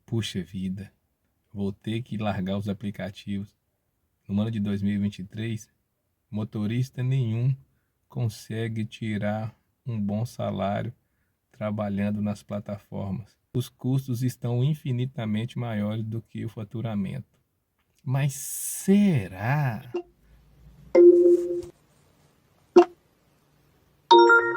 Puxa vida, vou ter que largar os aplicativos. No ano de 2023, motorista nenhum consegue tirar um bom salário trabalhando nas plataformas. Os custos estão infinitamente maiores do que o faturamento. Mas será?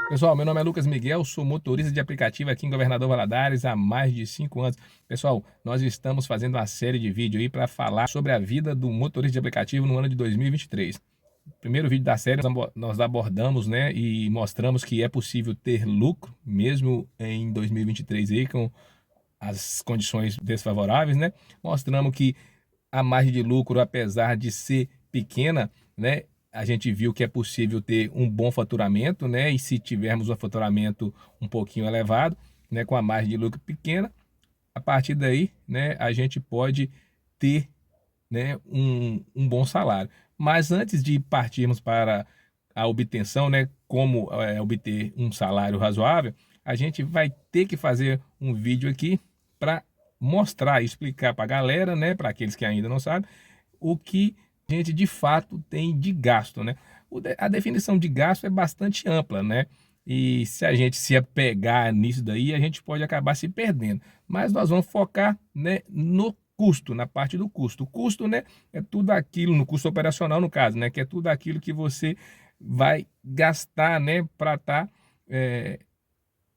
Pessoal, meu nome é Lucas Miguel, sou motorista de aplicativo aqui em Governador Valadares há mais de 5 anos. Pessoal, nós estamos fazendo uma série de vídeos aí para falar sobre a vida do motorista de aplicativo no ano de 2023. No primeiro vídeo da série nós abordamos, né, e mostramos que é possível ter lucro mesmo em 2023 aí com as condições desfavoráveis, né? Mostramos que a margem de lucro, apesar de ser pequena, né, a gente viu que é possível ter um bom faturamento, né? E se tivermos um faturamento um pouquinho elevado, né, com a margem de lucro pequena, a partir daí, né, a gente pode ter, né, um bom salário. Mas antes de partirmos para a obtenção, né, como obter um salário razoável, a gente vai ter que fazer um vídeo aqui para mostrar e explicar para a galera, né, para aqueles que ainda não sabem, o que a gente de fato tem de gasto, né? A definição de gasto é bastante ampla, né? E se a gente se apegar nisso daí, a gente pode acabar se perdendo. Mas nós vamos focar, né, no custo, na parte do custo. O custo, né, é tudo aquilo, no custo operacional no caso, né, que é tudo aquilo que você vai gastar, né, para estar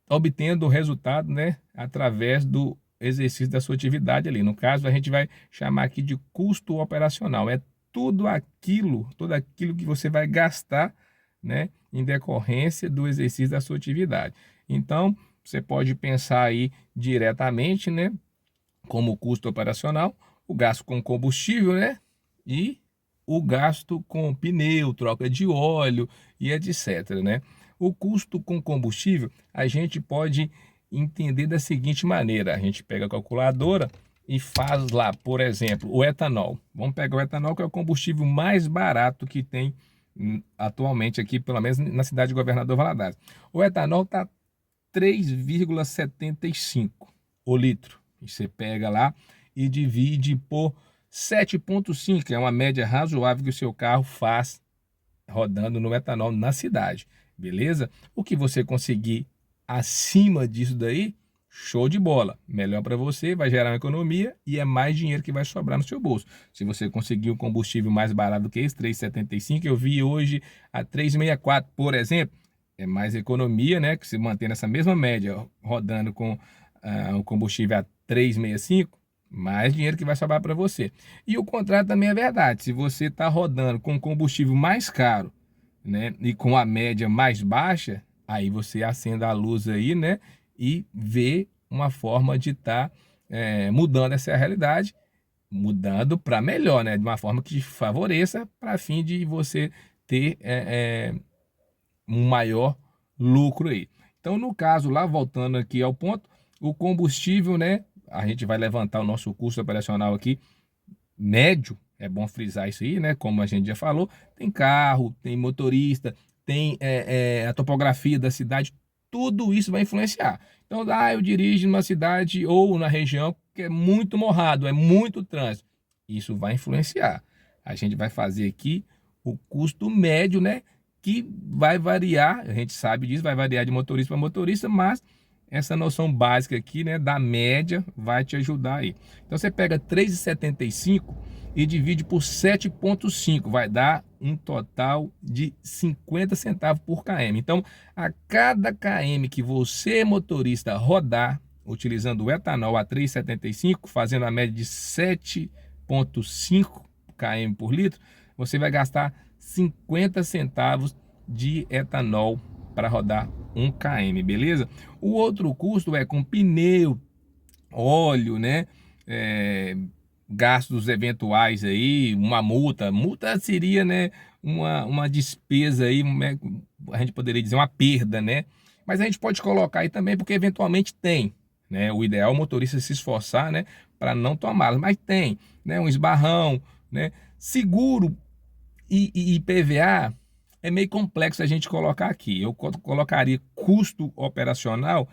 obtendo o resultado, né, através do exercício da sua atividade ali. No caso, a gente vai chamar aqui de custo operacional. É tudo aquilo que você vai gastar, né, em decorrência do exercício da sua atividade. Então, você pode pensar aí diretamente, né, como custo operacional, o gasto com combustível, né, e o gasto com pneu, troca de óleo e etc, né? O custo com combustível a gente pode entender da seguinte maneira: a gente pega a calculadora e faz lá, por exemplo, o etanol. Vamos pegar o etanol, que é o combustível mais barato que tem atualmente aqui, pelo menos na cidade de Governador Valadares. O etanol está 3,75 o litro. Você pega lá e divide por 7,5, que é uma média razoável que o seu carro faz rodando no etanol na cidade, beleza? O que você conseguir acima disso daí, show de bola, melhor para você, vai gerar uma economia e é mais dinheiro que vai sobrar no seu bolso. Se você conseguir um combustível mais barato do que esse, 3,75, eu vi hoje a 3,64, por exemplo, é mais economia, né? Que se mantém nessa mesma média, rodando com o combustível a 3,65, mais dinheiro que vai sobrar para você. E o contrário também é verdade. Se você está rodando com combustível mais caro, né, e com a média mais baixa, aí você acenda a luz aí, né, e vê uma forma de estar mudando essa realidade, mudando para melhor, né, de uma forma que favoreça para fim de você ter um maior lucro aí. Então, no caso lá, voltando aqui ao ponto, o combustível, né, a gente vai levantar o nosso custo operacional aqui médio, é bom frisar isso aí, né? Como a gente já falou, tem carro, tem motorista, tem a topografia da cidade, tudo isso vai influenciar. Então, eu dirijo numa cidade ou na região que é muito morrado, é muito trânsito. Isso vai influenciar. A gente vai fazer aqui o custo médio, né? Que vai variar, a gente sabe disso, vai variar de motorista para motorista, mas essa noção básica aqui, né, da média vai te ajudar aí. Então você pega 3,75 e divide por 7,5, vai dar um total de 50 centavos por km. Então, a cada km que você, motorista, rodar utilizando o etanol a 3,75, fazendo a média de 7,5 km por litro, você vai gastar 50 centavos de etanol para rodar 1 km, beleza? O outro custo é com pneu, óleo, né? Gastos eventuais aí, uma multa. Multa seria, né, uma despesa aí, a gente poderia dizer uma perda, né? Mas a gente pode colocar aí também porque eventualmente tem, né? O ideal é o motorista se esforçar, né, para não tomá-las, mas tem, né, um esbarrão, né? Seguro e IPVA é meio complexo a gente colocar aqui. Eu colocaria custo operacional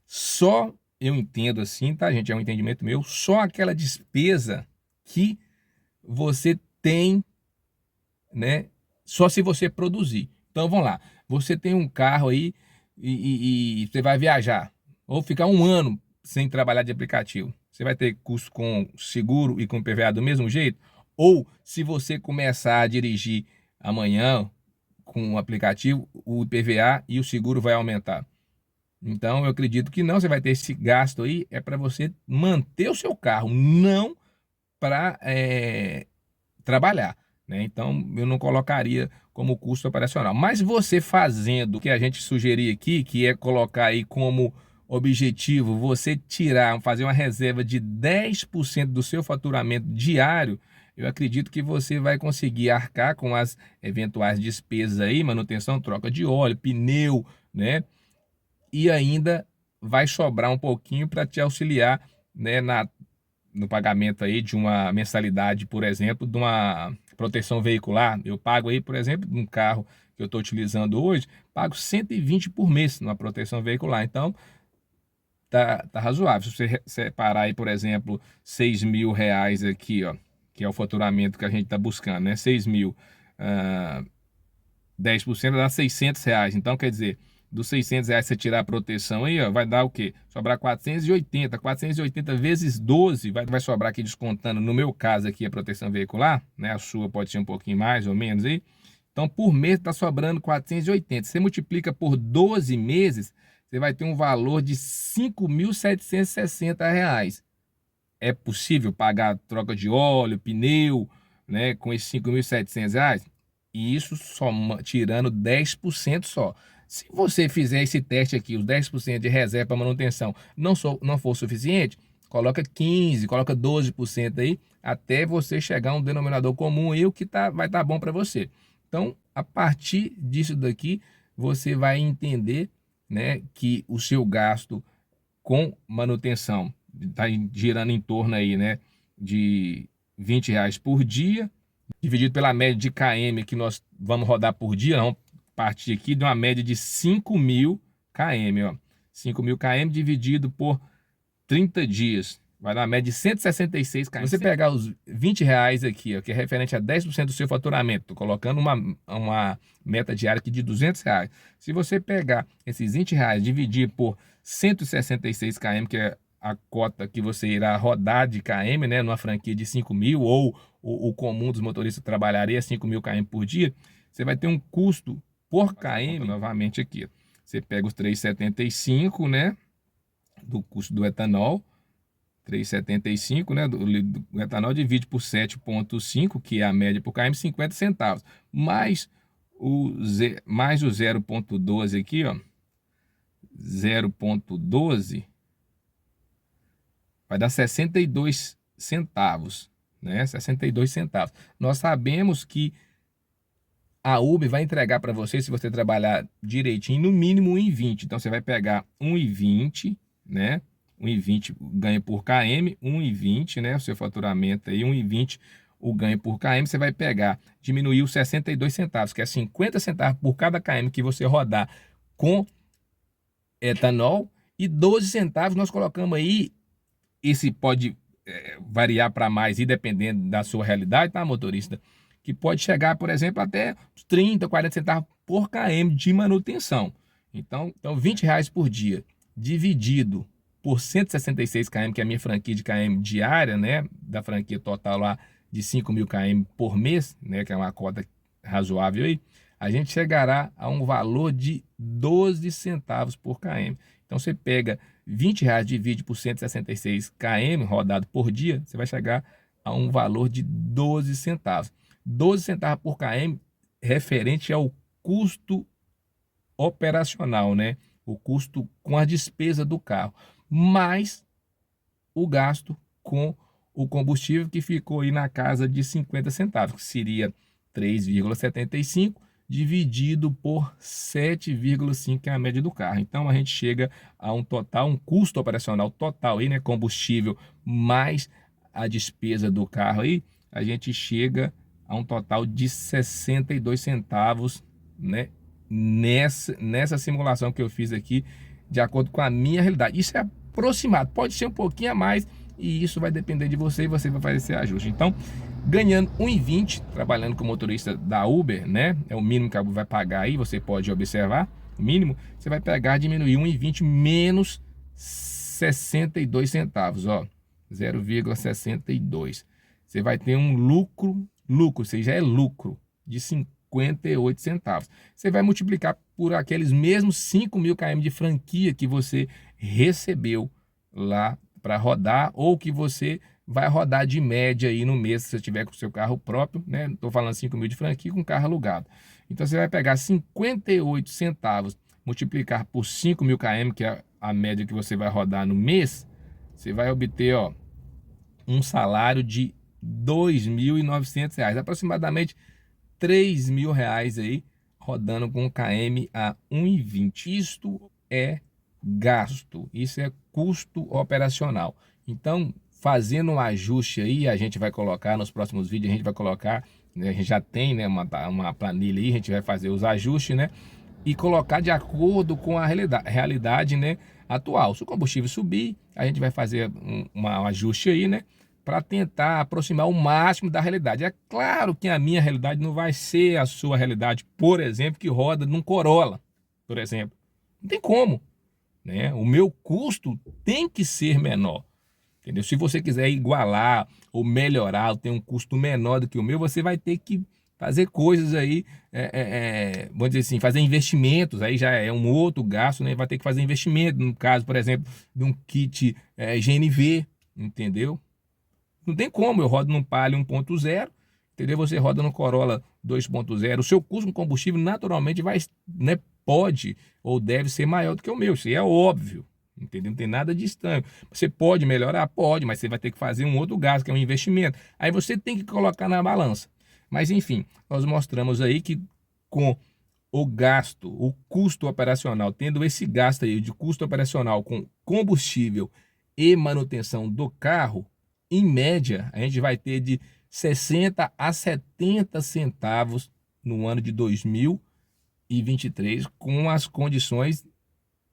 só eu entendo assim, tá, gente? É um entendimento meu, só aquela despesa que você tem, né? Só se você produzir. Então vamos lá, você tem um carro aí e você vai viajar, ou ficar um ano sem trabalhar de aplicativo. Você vai ter custo com seguro e com PVA do mesmo jeito? Ou se você começar a dirigir amanhã com o aplicativo, o IPVA e o seguro vai aumentar. Então, eu acredito que não, você vai ter esse gasto aí, é para você manter o seu carro, não para trabalhar, né? Então, eu não colocaria como custo operacional. Mas você fazendo o que a gente sugerir aqui, que é colocar aí como objetivo você tirar, fazer uma reserva de 10% do seu faturamento diário, eu acredito que você vai conseguir arcar com as eventuais despesas aí, manutenção, troca de óleo, pneu, né? E ainda vai sobrar um pouquinho para te auxiliar, né, no pagamento aí de uma mensalidade, por exemplo, de uma proteção veicular. Eu pago aí, por exemplo, um carro que eu estou utilizando hoje, pago 120 por mês numa proteção veicular. Então, tá razoável. Se você separar aí, por exemplo, R$ 6.000 aqui, ó, que é o faturamento que a gente está buscando, né? 6.000, 10% dá R$ 600. Então, quer dizer, dos R$ 600 você tirar a proteção aí, ó, vai dar o quê? Sobrar 480. 480 vezes 12 vai sobrar aqui descontando, no meu caso aqui, a proteção veicular, né? A sua pode ser um pouquinho mais ou menos aí. Então, por mês está sobrando 480. Você multiplica por 12 meses, você vai ter um valor de R$ 5.760. É possível pagar troca de óleo, pneu, né, com esses R$ 5.700? E isso só tirando 10% só. Se você fizer esse teste aqui, os 10% de reserva para manutenção não for suficiente, coloca 15%, coloca 12% aí, até você chegar a um denominador comum aí, o que vai estar bom para você. Então, a partir disso daqui, você vai entender, né, que o seu gasto com manutenção está girando em torno aí, né, de R$ 20 por dia, dividido pela média de km que nós vamos rodar por dia. Vamos partir aqui de uma média de 5.000 km, ó. 5.000 km dividido por 30 dias. Vai dar uma média de 166 km. Se você pegar os R$ 20 aqui, ó, que é referente a 10% do seu faturamento, tô colocando uma meta diária aqui de R$ 200. Se você pegar esses R$ 20, dividir por 166 km, que é a cota que você irá rodar de km, né, numa franquia de 5.000, ou o comum dos motoristas trabalharia 5.000 km por dia, você vai ter um custo por km, novamente aqui. Você pega os 3,75, né, do custo do etanol, 3,75, né, do etanol, divide por 7,5, que é a média por km, 50 centavos. Mais mais o 0,12 aqui, ó, 0,12 vai dar 62 centavos, né? 62 centavos. Nós sabemos que a Uber vai entregar para você, se você trabalhar direitinho, no mínimo 1,20. Então você vai pegar 1,20, né? 1,20 ganho por km, 1,20, né? O seu faturamento aí, 1,20 o ganho por km, você vai pegar, diminuir os 62 centavos, que é 50 centavos por cada km que você rodar com etanol, e 12 centavos nós colocamos aí. Esse pode variar para mais, e dependendo da sua realidade, tá, motorista? Que pode chegar, por exemplo, até 30, 40 centavos por km de manutenção. Então R$ 20 por dia, dividido por 166 km, que é a minha franquia de km diária, né? Da franquia total lá de 5.000 km por mês, né? Que é uma cota razoável aí. A gente chegará a um valor de 12 centavos por km. Então você pega R$ 20, divide por 166 km rodado por dia, você vai chegar a um valor de 12 centavos. 12 centavos por km referente ao custo operacional, né? O custo com a despesa do carro, mais o gasto com o combustível, que ficou aí na casa de 50 centavos, que seria 3,75 dividido por 7,5, que é a média do carro. Então a gente chega a um total, um custo operacional total aí, né, combustível mais a despesa do carro aí, a gente chega a um total de 62 centavos, né, nessa simulação que eu fiz aqui, de acordo com a minha realidade. Isso é aproximado, pode ser um pouquinho a mais, e isso vai depender de você e você vai fazer esse ajuste. Então, ganhando 1,20 trabalhando como motorista da Uber, né? É o mínimo que a Uber vai pagar aí, você pode observar, o mínimo, você vai pegar, diminuir 1,20 menos 62 centavos, ó, 0,62. Você vai ter um lucro, ou seja, é lucro de 58 centavos. Você vai multiplicar por aqueles mesmos 5.000 km de franquia que você recebeu lá para rodar, ou que você vai rodar de média aí no mês, se você tiver com o seu carro próprio, né? Estou falando 5.000 de franquia com carro alugado. Então você vai pegar 58 centavos, multiplicar por 5.000 km, que é a média que você vai rodar no mês, você vai obter, ó, um salário de R$ 2.900, aproximadamente R$ 3.000 aí, rodando com KM a 1,20. Isto é gasto, isso é custo operacional. Então, fazendo um ajuste aí, a gente vai colocar nos próximos vídeos, a gente vai colocar, né, a gente já tem, né, uma planilha aí, a gente vai fazer os ajustes, né, e colocar de acordo com a realidade, né, atual. Se o combustível subir, a gente vai fazer um ajuste aí, né, para tentar aproximar o máximo da realidade. É claro que a minha realidade não vai ser a sua realidade, por exemplo, que roda num Corolla, por exemplo. Não tem como, né? O meu custo tem que ser menor, entendeu? Se você quiser igualar ou melhorar, ou ter um custo menor do que o meu, você vai ter que fazer coisas aí, vamos dizer assim, fazer investimentos, aí já é um outro gasto, né? Vai ter que fazer investimento, no caso, por exemplo, de um kit GNV, entendeu? Não tem como, eu rodo num Palio 1.0, entendeu? Você roda no Corolla 2.0, o seu custo com combustível naturalmente vai, né, pode ou deve ser maior do que o meu, isso é óbvio, entendeu? Não tem nada de estranho. Você pode melhorar? Pode, mas você vai ter que fazer um outro gasto, que é um investimento. Aí você tem que colocar na balança. Mas enfim, nós mostramos aí que com o gasto, o custo operacional, tendo esse gasto aí de custo operacional com combustível e manutenção do carro, em média, a gente vai ter de 60 a 70 centavos no ano de 2023, com as condições,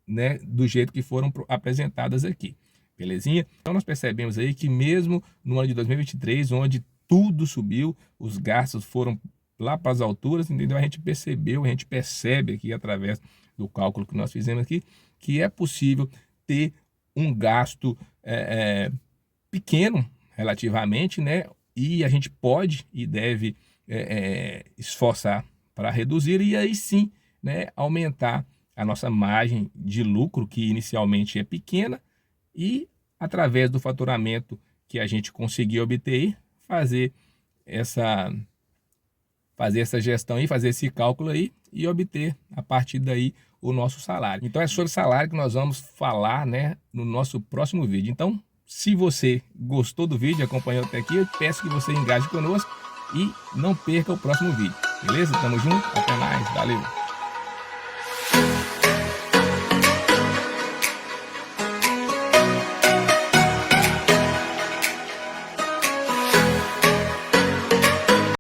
né, do jeito que foram apresentadas aqui. Belezinha? Então nós percebemos aí que mesmo no ano de 2023, onde tudo subiu, os gastos foram lá para as alturas, entendeu? A gente percebe aqui através do cálculo que nós fizemos aqui, que é possível ter um gasto pequeno relativamente, né? E a gente pode e deve esforçar para reduzir, e aí sim, né, aumentar a nossa margem de lucro, que inicialmente é pequena, e através do faturamento que a gente conseguir obter, fazer essa gestão aí, fazer esse cálculo aí e obter a partir daí o nosso salário. Então é sobre salário que nós vamos falar, né, no nosso próximo vídeo. Então, se você gostou do vídeo, acompanhou até aqui, eu peço que você engaje conosco e não perca o próximo vídeo. Beleza? Tamo junto, até mais, valeu!